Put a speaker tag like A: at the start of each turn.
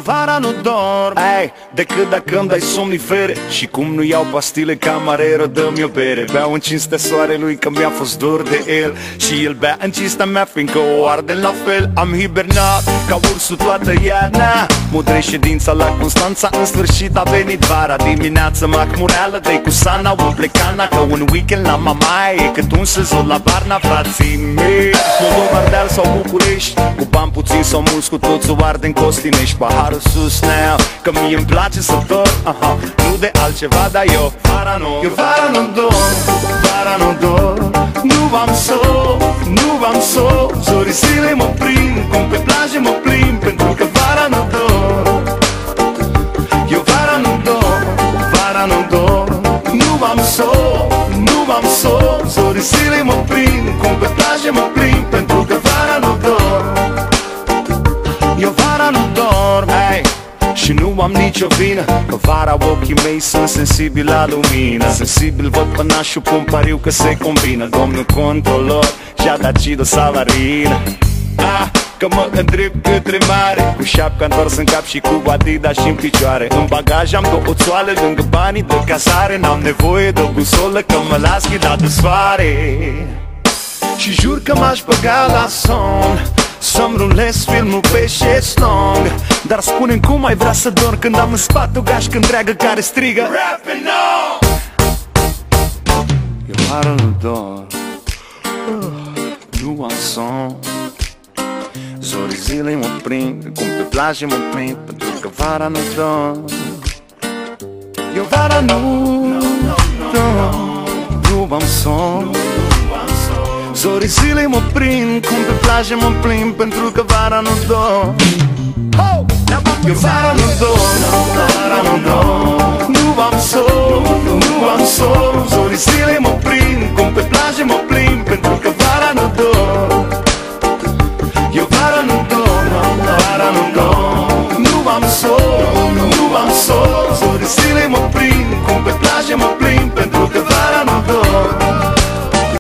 A: Eu vara nu dorm, ei, decât dacă îmi dai somnifere. Și cum nu iau pastile, camarero, dă-mi o bere. Beau în cinstea soarelui că mi-a fost dor de el, și el bea în cinstea mea fiindcă o arde la fel. Am hibernat ca ursul toată iarna, mudrei ședința la Constanța, în sfârșit a venit vara. Dimineața macmureală, dă-i cu sana, umple cana, că un weekend la mamaie e cât un sezon la Varna, frații mei. Moldova, Ardeal sau București, cu bani puțin sau mulți, cu toți o arde în Costinești. Paharul sus now, că mie îmi place să dorm, nu de altceva, dar eu vara nu dorm, vara nu dorm. Nu am somn, nu am somn, zorii zile mă prind, cum pe plajă mă plimb, pentru că vara nu dorm. Eu vara nu dorm, vara nu dorm. Nu am somn, nu am somn, zorii zile mă prind, cum pe plajă mă plimb, pentru că vara nu dorm. Eu vara nu dorm, hey. Și nu am nicio vină, că vara ochii mei sunt sensibili la lumină. Sensibil văd pănașul, pun pariu că se combină. Domnul controlor și-a dat Cido Savarină, că mă îndrept către mare, cu șapca întors în cap și cu Adidas și în picioare. În bagaj am două țoale lângă banii de cazare. N-am nevoie de o busolă, că mă las ghidat de soare. Și jur că m-aș băga la somn, să-mi rulez filmul pe șezlong. Dar spune-mi cum ai vrea să dorm când am în spate o gașcă întreagă care strigă Rapping on! Eu vara nu dorm, nu am somn, zorii zilei mă prind, cum pe plajă mă prind, pentru că vara nu dorm. Eu vara nu dorm, nu am somn, zorii zilei mă prind, cum pe plajă mă plimb, pentru că vara nu dorm. Eu vara nu dorm, vara nu dorm. Nu am somn, nu am